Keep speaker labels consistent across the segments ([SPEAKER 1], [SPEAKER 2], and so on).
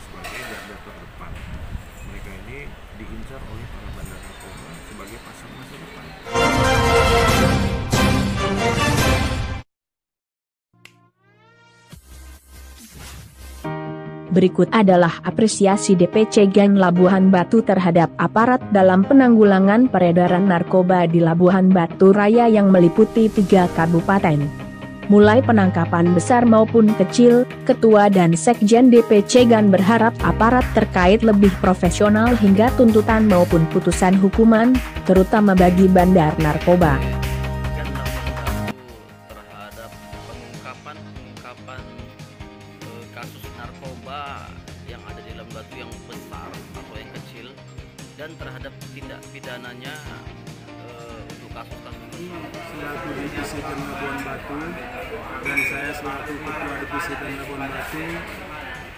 [SPEAKER 1] sebagai garda terdepan. Mereka ini diincar oleh para bandar narkoba sebagai pasar masa depan.
[SPEAKER 2] Berikut adalah apresiasi DPC Geng Labuhan Batu terhadap aparat dalam penanggulangan peredaran narkoba di Labuhan Batu Raya yang meliputi 3 kabupaten. Mulai penangkapan besar maupun kecil, Ketua dan Sekjen DPC GAN berharap aparat terkait lebih profesional hingga tuntutan maupun putusan hukuman, terutama bagi bandar narkoba.
[SPEAKER 3] Terhadap pengungkapan kasus narkoba yang ada di Labuhan Batu yang besar atau yang kecil, dan terhadap tindak pidananya untuk kasus-kasus besar.
[SPEAKER 4] Selaku Divisi Geng Labuhan Batu dan saya selaku Ketua Divisi Geng Labuhan Batu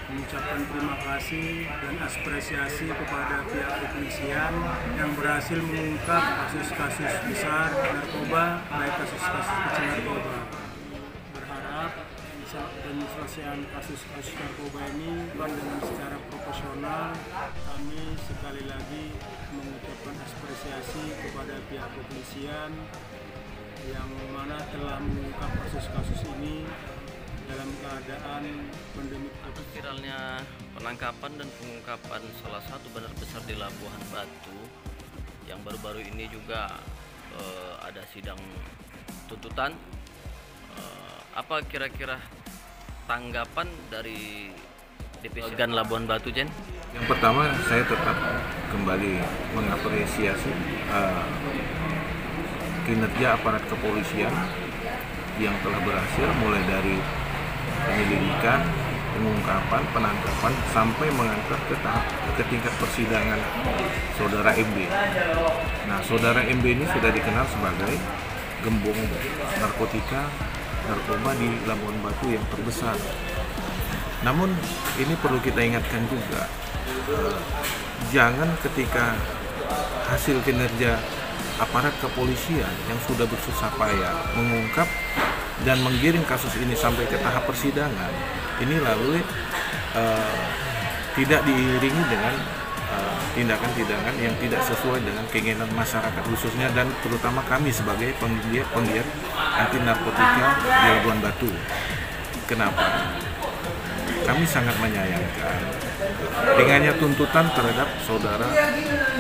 [SPEAKER 4] mengucapkan terima kasih dan apresiasi kepada pihak kepolisian yang berhasil mengungkap kasus-kasus besar narkoba, baik kasus-kasus kecil narkoba. Berharap bisa penyelesaian kasus-kasus narkoba ini dengan secara profesional. Kami sekali lagi mengucapkan apresiasi kepada pihak kepolisian yang mana telah mengungkap kasus-kasus ini dalam keadaan pandemi.
[SPEAKER 3] Viralnya penangkapan dan pengungkapan salah satu bandar besar di Labuhan Batu yang baru-baru ini juga ada sidang tuntutan. Apa kira-kira tanggapan dari DPC GAN Labuhan Batu, Jen?
[SPEAKER 1] Yang pertama, saya tetap kembali mengapresiasi kinerja aparat kepolisian yang telah berhasil mulai dari penyelidikan, pengungkapan, penangkapan sampai mengantar ke tingkat persidangan saudara MB. Nah, saudara MB ini sudah dikenal sebagai gembong narkoba di Labuhan Batu yang terbesar. Namun ini perlu kita ingatkan juga, jangan ketika hasil kinerja aparat kepolisian yang sudah bersusah payah mengungkap dan menggiring kasus ini sampai ke tahap persidangan, ini lalu tidak diiringi dengan tindakan-tindakan yang tidak sesuai dengan keinginan masyarakat khususnya dan terutama kami sebagai penggiat anti narkotika di Labuhan Batu. Kenapa? Kami sangat menyayangkan ringannya tuntutan terhadap saudara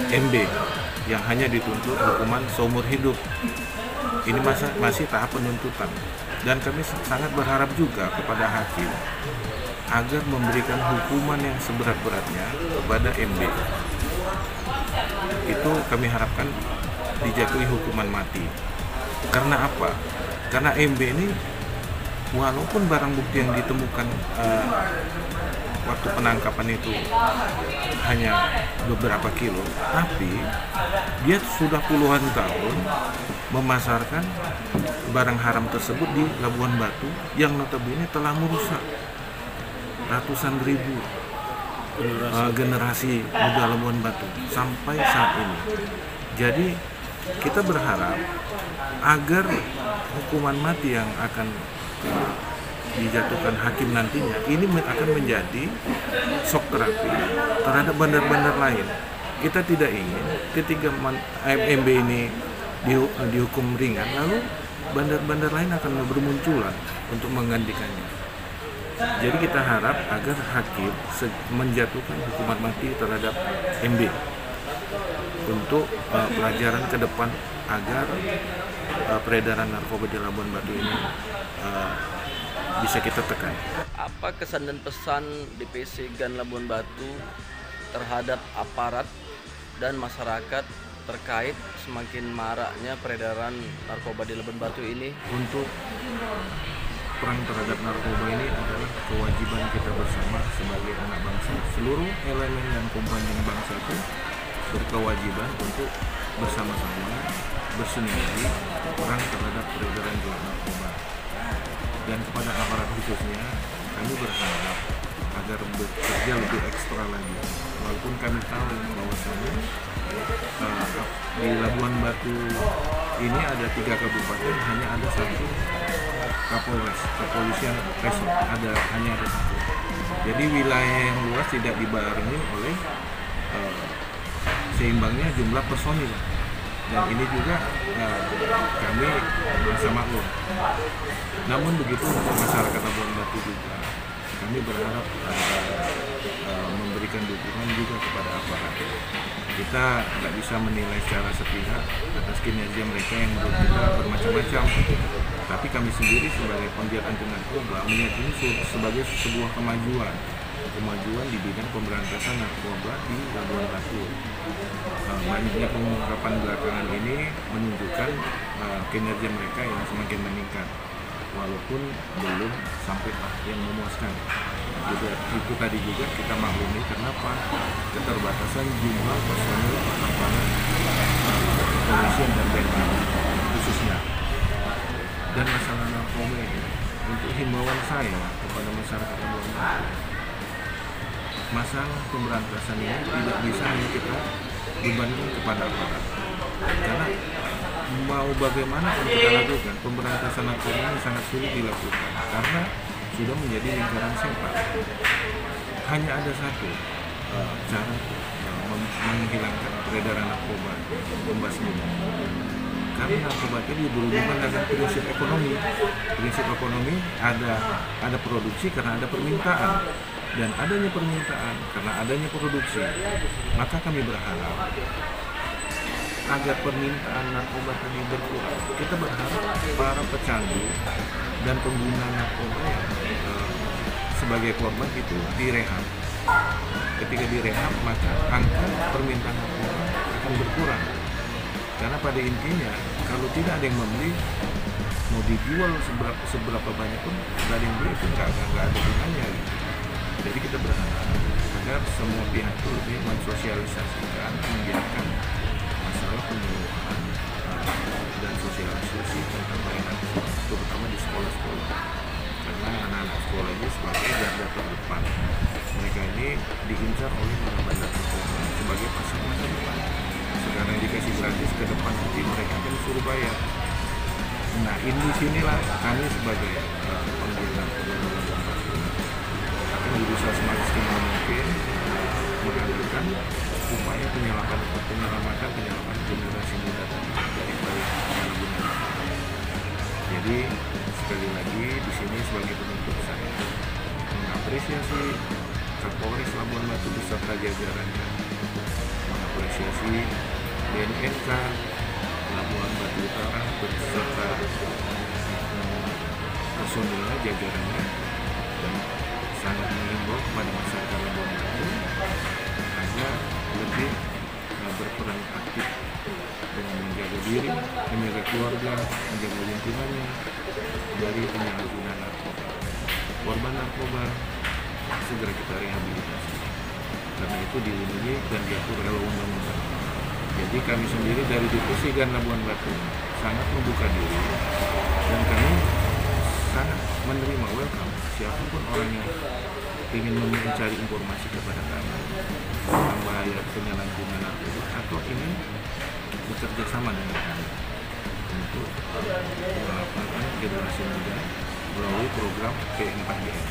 [SPEAKER 1] MB yang hanya dituntut hukuman seumur hidup. Ini masih tahap penuntutan, dan kami sangat berharap juga kepada hakim agar memberikan hukuman yang seberat-beratnya kepada MB. Itu kami harapkan dijatuhi hukuman mati. Karena apa? Karena MB ini walaupun barang bukti yang ditemukan waktu penangkapan itu hanya beberapa kilo, tapi dia sudah puluhan tahun memasarkan barang haram tersebut di Labuhan Batu yang notabene telah merusak ratusan ribu generasi muda Labuhan Batu sampai saat ini. Jadi kita berharap agar hukuman mati yang akan dijatuhkan hakim nantinya ini akan menjadi shock terapi terhadap bandar-bandar lain. Kita tidak ingin ketika MB ini dihukum ringan lalu bandar-bandar lain akan bermunculan untuk menggantikannya. Jadi kita harap agar hakim menjatuhkan hukuman mati terhadap MB untuk pelajaran ke depan agar peredaran narkoba di Labuhan Batu ini bisa kita tekan.
[SPEAKER 3] Apa kesan dan pesan DPC GAN Labuhan Batu terhadap aparat dan masyarakat terkait semakin maraknya peredaran narkoba di Labuhan Batu ini?
[SPEAKER 1] Untuk perang terhadap narkoba ini adalah kewajiban kita bersama sebagai anak bangsa. Seluruh elemen dan komponen bangsa itu berkewajiban untuk bersama-sama bersinergi perang terhadap peredaran gelap narkoba. Dan kepada aparat khususnya, kami berharap agar bekerja lebih ekstra lagi. Walaupun kami tahu bahwasannya di Labuhan Batu ini ada 3 kabupaten, hanya ada 1 Kapolres, kepolisian resort hanya ada 1. Jadi wilayah yang luas tidak dibarengi oleh seimbangnya jumlah personil, dan ini juga kami merasa maklum. Namun begitu untuk masyarakat Labuhan Batu juga kami berharap memberikan dukungan juga kepada aparat. Kita nggak bisa menilai secara sepihak atas kinerja mereka yang menurut kita bermacam-macam. Tapi kami sendiri sebagai penggiat anti narkoba melihat ini sebagai sebuah kemajuan di bidang pemberantasan narkoba di Labuhan Batu. Banyaknya pengungkapan belakangan ini menunjukkan kinerja mereka yang semakin meningkat, walaupun belum sampai yang memuaskan. Juga itu tadi juga kita maklumi kenapa keterbatasan jumlah personil aparat kepolisian dan TNI khususnya. Dan masalah narkoba ini, untuk himbauan saya kepada masyarakat Labuhan Batu, masalah pemberantasan ini tidak bisa hanya kita bebankan kepada aparat, karena mau bagaimana pun kita lakukan, pemberantasan narkoba ini sangat sulit dilakukan karena sudah menjadi lingkaran sepak. Hanya ada satu cara menghilangkan peredaran narkoba, membasminya. Karena narkoba itu berhubungan dengan prinsip ekonomi. Prinsip ekonomi ada produksi karena ada permintaan, dan adanya permintaan karena adanya produksi. Maka kami berharap agar permintaan narkoba tadi berkurang. Kita berharap para pecandu dan pengguna narkoba yang sebagai korban itu direhab. Ketika direhab, maka angka permintaan narkoba akan berkurang. Karena pada intinya, kalau tidak ada yang membeli, mau dijual seberapa banyak pun nggak ada yang beli, itu nggak ada gunanya. Jadi kita berharap agar semua pihak itu lebih mensosialisasikan, mengirimkan masalah penyuluhan dan sosialisasi tentang pelayanan, terutama di sekolah-sekolah. Karena anak-anak sekolah ini sebagai garda terdepan, mereka ini diincar oleh para bandar narkoba sebagai pasar masa depan. Sekarang dikasih gratis, ke depan nanti mereka akan disuruh bayar. Nah, di sinilah kami sebagai pengguna akan berusaha semaksimal mungkin mengadakan upaya penyelamatan generasi muda dari penyalahgunaan. Jadi sekali lagi di sini sebagai penutup, saya mengapresiasi Kapolres Labuhan Batu beserta jajarannya, mengapresiasi BNNK Labuhan Batu Utara beserta personilnya, jajarannya, dan sangat mengimbau kepada masyarakat Labuhan Batu agar lebih berperan aktif dengan menjaga diri, menjaga keluarga, menjaga lingkungannya dari penyalahgunaan narkoba. Korban narkoba segera kita rehabilitasi, karena itu dilindungi dan diatur oleh undang-undang. Jadi kami sendiri dari Divisi Gan Labuhan Batu sangat membuka diri, dan kami sangat menerima, welcome siapapun orang yang ingin mencari informasi kepada kami tentang bahaya penyalahgunaan narkoba atau ingin bekerja sama dengan kami untuk melakukan generasi muda melalui program P4GN.